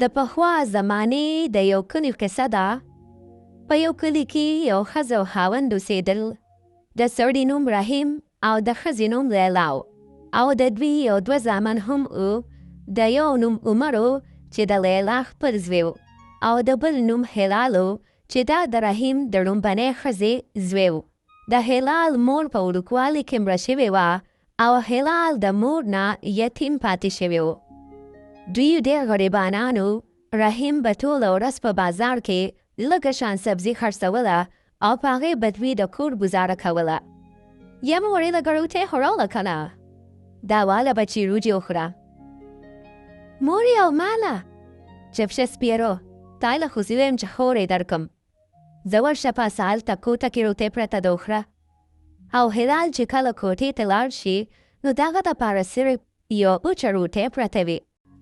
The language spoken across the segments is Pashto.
د پخوا زمانې د یو کلي قصه ده. په یو کلي کې یو ښځه او خاوند اوسېدل. د سړي نوم رحیم او د ښځې نوم لیلا و. او د دوی یو دوه زامن هم و. د یو نوم عمر و چې د لیلا خپل زوی و. او د بل نوم هلال و چې دا د رحیم د لومبنۍ ښځې زوی و. د هلال مور په وړوکوالي کې مړه شوې وه او هلال د مور نه یتیم پاتې شوی و. دوی ډېر غریبانان وو. رحیم به ټوله ورځ په بازار کې لږه شان سبزي خرڅوله او په هغې به دوی د کور ګزاره کوله. یم وړې لږه روټۍ خوړوله که نه؟ دا واله به چې روجې وخوره. مورې او ماله چپ شه سپیرو، تای له خو زه ویم چې خورې درکم. زه ورشه پاسه هلته کوټه کې روټۍ پرته ده وخوره. او هلال چې کله کوټې ته لاړ شي نو د هغه دپاره صرف یو اوچه روټۍ پرته وي.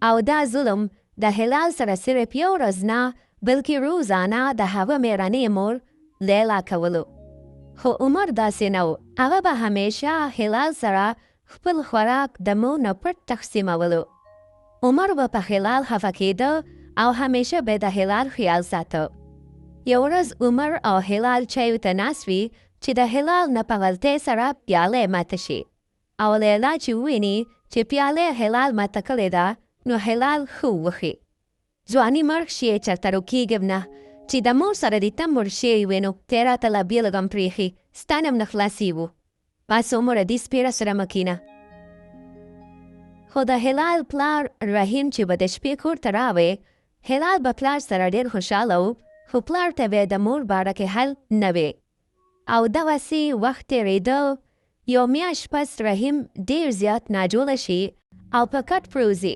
او دا ظلم د هلال سره صرف یو ورځ نه بلکې روزانه د هغه میرنې مور لیلا کولو. خو عمر داسې نه و. هغه به همیشه هلال سره خپل خوراک د مور نه پټ تقسیمولو. عمر به په هلال خفه کېده او همیشه به د هلال خیال ساته. یو ورځ عمر او هلال چایو ته ناست وي چې د هلال نه په غلطۍ سره پیاله ماته شي. او لیلا چې وویني چې پیاله هلال ماته کړې ده نو هلال ښه وخي. ځواني مرګ شي چېرته روکېږم نه چې د مور سره دې ته مړ شوی وي نو تی راته لا بېلګه م پرېښي ستا نه م نه خلاصېږو. بس عمره دې سپېره سره مه کښېنه. خو د هلال پلار رحیم چې به د شپې کور ته راوی، هلال به پلار سره ډېر خوشحاله و خو پلار ته به د مور باره کې حل نه وی. او دغسې وخت تېرېده. یو میاشت پس رحیم ډېر زیات ناجوړه شي او په کټ پروزي.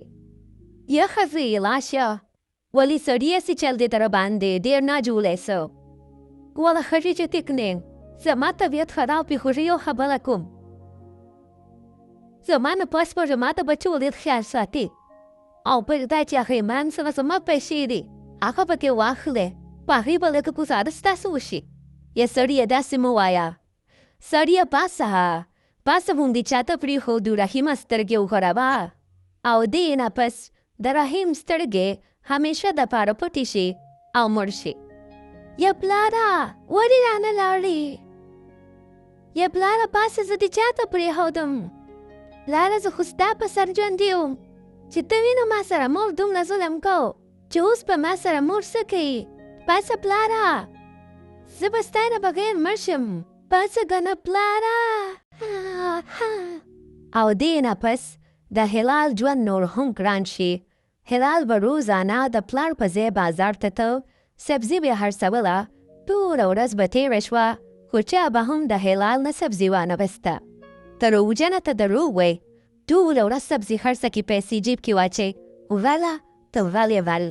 یا ښځې لاشه ولې سړي هسې چل دې در باندې ډېر ناجوړی څه. واله ښځې چې ټیک نه زما طبیعت خراب وي خو زه یو خبره کوم. زما نه پس به زما د بچو ډېر خیال ساتي او پر دا چې هغې مان سره زما پیسې دي هغه پکې واخلې په هغې به لږه ګزاره ستاسو وشي. یا سړیه داسې مه وایه. سړیه پاسه هم دې چاته پرېښودو رحیمه سترګې وغوړوه. او دې نه پس د رحیم سترګې همیشه دپاره پټې شي او مړ شي. یا پلاره ولې رانه لاړې؟ یا پلاره پاسه زه دې چاته پرېښودم؟ پلاره زه خو ستا په سر ژوندي وم چې ته وینو ما سره مور دومره ظلم کو چې اوس په ما سره مور څه کوي؟ پاسه پلاره زه به ستا نه بغیر مړ شم. پاسه ګنه پلاره. او دې نه پس د هلال ژوند نور هم ګران شي. هلال به روزانه د پلار په ځای بازار ته ته سبزي به خرڅوله. ټوله ورځ به تېره شوه خو چا به هم د هلال نه سبزي وانه بسته. دروغجنه ته دروغ وی. ټوله ورځ سبزي خرڅه کې پیسې جیب کې واچوي. وله ته ولې ول.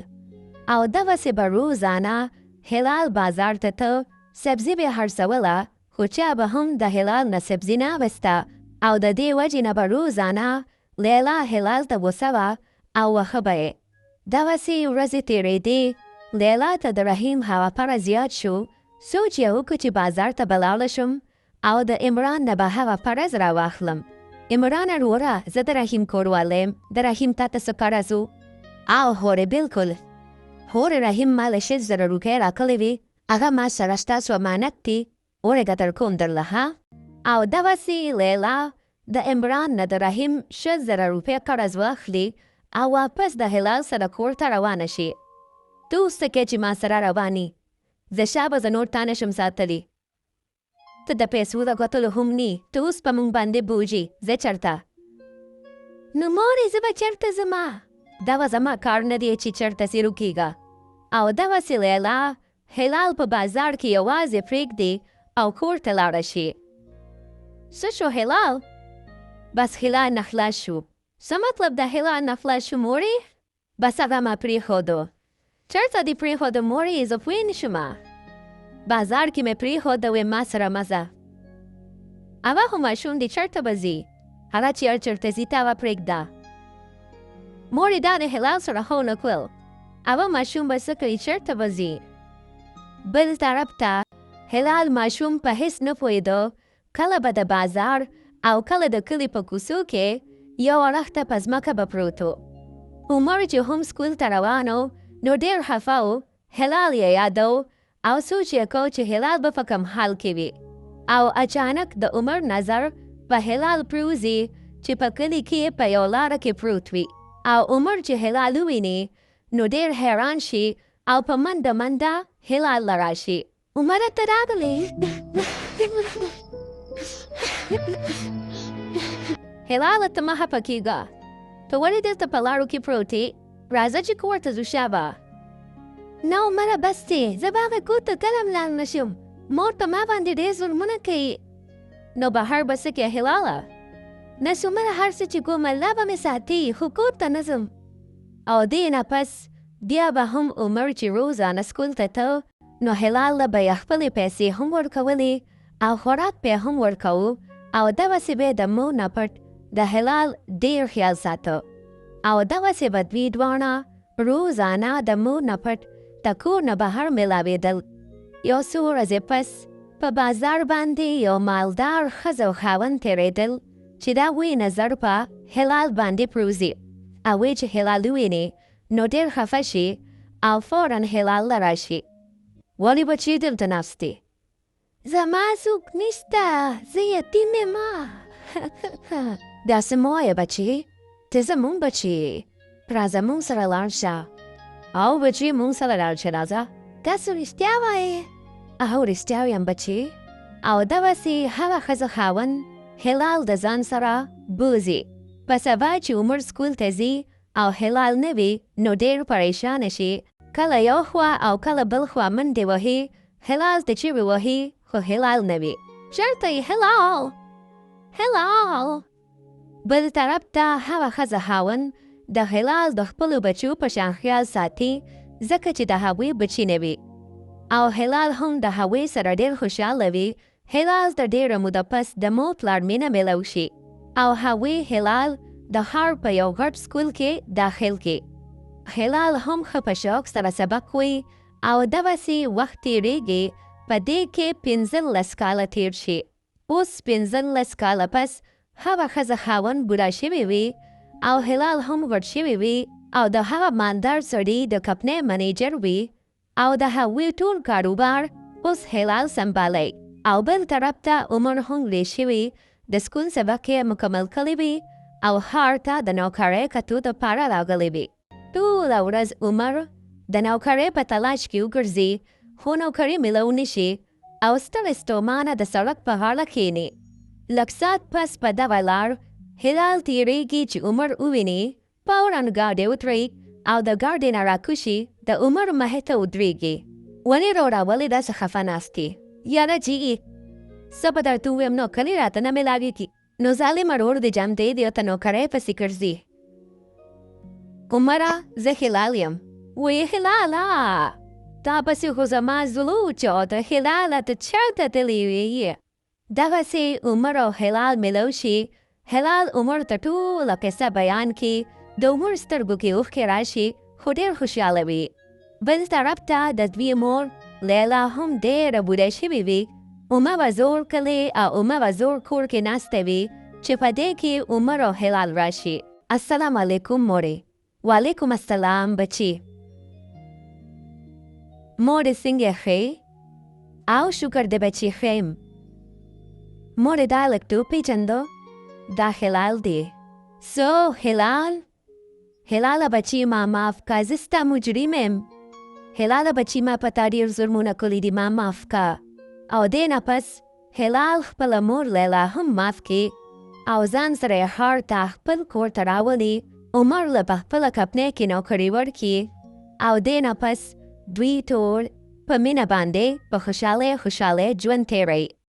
او دغسې به روزانه هلال بازار ته ته سبزي به خرڅوله خو چا به هم د هلال نه سبزي نه بسته. او د دې وجې نه به روزانه لیلا هلال ته غوسه وه او وښه به یې. دغسې ورځې تېرېدې. لیلا ته د رحیم هواپره زیات شو. سوچ یې وکړو چې بازار ته به لاړه شم او د عمران نه به هغه پرز راواخلم. عمران وروره زه د رحیم کوروالی یم. د رحیم تا ته څه قرض و؟ او هورې بلکل. هورې رحیم ما له 6,000 روپۍ راکړې وې. هغه ما سره ستاسو امانت دی. اورېږه درکوم درله ها. او دغسې لیلا د عمران نه د رحیم 6,000 روپۍ قرض واخلي او واپس د هلال سره کور ته روانه شي. ته اوس څه کوې چې ما سره رواني؟ زه شابه زه نور تا نشم ساتلی. ته د پیسو د ګټلو هم نی. ته اوس په موږ باندې بوجي. زه چېرته؟ نو مورې زه به چېرته ځمه؟ دغه زما کار نه دی چې چېرته سې روکېږه. او دغسې لیلا هلال په بازار کې یوازې پرېږدي او کور ته لاړه شي. څه شو هلال؟ بس هلال نه خلاص شو. څه مطلب د هلال نه خلاص شو مورې؟ بس هغه ما پرېښودو. چېرته دې پرېښودو مورې؟ زه پوه نه شومه. بازار کې مې پرېښوده وې ما سره مزه. هغه خو ماشوم دی چېرته به ځي؟ هغه چې هر چېرته ځي ته هغه پرېږده. مورې دا د هلال سره خو نه کول. هغه ماشوم به څه کوي چېرته به ځي؟ بل طرف ته هلال ماشوم په هیڅ نه پوهېده. کله به د بازار او کله د کلي په کوڅو کې یو اړخ ته په ځمکه به پروت و. عمر چې هم سکول ته روان و نو ډېر خفه و. هلال یې یادو او سوچ یې کو چې هلال به په کوم حال کې وي. او اچانک د عمر نظر په هلال پروزي چې په کلي کې په یو لاره کې پروت وي. او عمر چې هلال وویني نو ډېر حیران شي او په منډه منډه هلال له راشي. عمره ته راغلې؟ هلاله ته مه خفه کېږه. ته ولې دلته په لارو کې پروت یې؟ راځه چې کور ته ځو شابه. نه عمره بس دی، زه به هغې کور ته کله لاړ نه شم. مور ته ما باندې ډېر ظلمونه کوي. نو بهر به څه کې هلاله؟ نه څومره هر څه چې کوم الله به مې ساتي، خو کور ته نه ځم. او دې نه پس بیا به هم عمر چې روزانه سکول ته ته نو هلاله به یې خپلې پیسې هم ورکولې او خوراک به هم ورکوو او دغسې به د مور نه پټ د هلال ډېر خیال ساته. او دغسې به دوی دواړه روزانه د مور نه پټ د کور نه بهر میلاوېدل. یو څو ورځې پس په بازار باندې یو مالدار ښځه او خاوند تېرېدل چې د هغوی نظر په هلال باندې پروزي. او وی چې هلال وویني نو ډېر خفه شي او فوراً هلال له راشي. ولې بچې دلته ناست دی؟ زما څوک نشته، زه یتیم یم. داسې مه وایه بچې، ته زموږ بچې یې. راځه موږ سره لاړ شه. او بچې موږ سره لاړ شه راځه. تاسو رښتیا وایې؟ او رښتیا وایم بچې. او دغسې هغه ښځه خاوند هلال د ځان سره بوځي. په سبا چې عمر سکول ته ځي او هلال نه وي نو ډېر پریشانه شي. کله یو خوا او کله بل خوا منډې وهي. هلال ته چیغې وهي خو هلال نه وي. چېرته یې هلال؟ هلال! بل طرف ته هغه ښځه خاوند د هلال د خپلو بچو په شان خیال ساتي ځکه چې د هغوی بچي نه وي. او هلال هم د هغوی سره ډېر خوشحاله وي. هلال ته ډېره موده پس د مور پلار مینه میلاو شي او هغوی هلال د ښار په یو غټ سکول کې داخل کړي. هلال هم ښه په شوق سره سبق وایي او دغسې وخت تېرېږي. په دې کې 15 کاله تېر شي. اوس 15 کاله پس هغه ښځه خاوند بوډا شوی وي او هلال هم غټ شوی وي او د هغه مالدار سړي د کمپنۍ منیجر وي او د هغوی ټول کاروبار اوس هلال سنبالي. او بل طرف ته عمر هم لوی شوی، د سکول سبق یې مکمل کړی وي او ښار ته د نوکرۍ کتو دپاره راغلی وي. ټوله ورځ عمر د نوکرۍ په تلاش کې وګرځي خو نوکري میلاو نه شي او ستړی ستومانه د سړک په غاړه کښېني. لږ ساعت پس په دغه لار هلال تېرېږي چې عمر وویني. فوراً ګاډۍ وتړي او د ګاډۍ نه راکوشي د عمر مخې ته ودرېږي. ولې وروره ولې داسې خفه ناست یې؟ یاره جي څه به درته ووایم نوکري راته نه میلاوېږي. نو ظالمه ورور دې جام دی د ته نوکرۍ پسې ګرځي. عمره زه هلال یم. ویې هلاله تا پسې خو زما زړه وچاوده. هلاله ته چېرته تللی وې؟ دغسې عمر او هلال میلاو شي. هلال عمر ته ټوله قصه بیان کړي. د عمر سترګو کې اوښکې راشي خو ډېر خوشحاله وي. بل طرف ته د دوی مور لیلا هم ډېره بوډه شوې وي. عمر به زور کلی او عمر به زور کور کې ناسته وي چې په دې کې عمر او هلال راشي. السلام علیکم مورې. وعلیکم السلام بچي. مورې څنګه ښې؟ او شکر دې بچي ښه یم. مورې دا لږ پیژندو؟ دا هلال دی. سو هلال؟ هلاله بچي ما معاف که زه ستا مجرم یم. هلاله بچي ما په تا ډېر ظلمونه کړي دي ما معاف که. او دې نه پس هلال خپله مور لیلا هم معاف کړي او ځان سره یې ښار ته خپل کور ته راولي. عمر له په خپله کمپنۍ کې نوکري ورکړي او دې نه پس دوی ټول په مینه باندې په خوشحالۍ ژوند تېروي.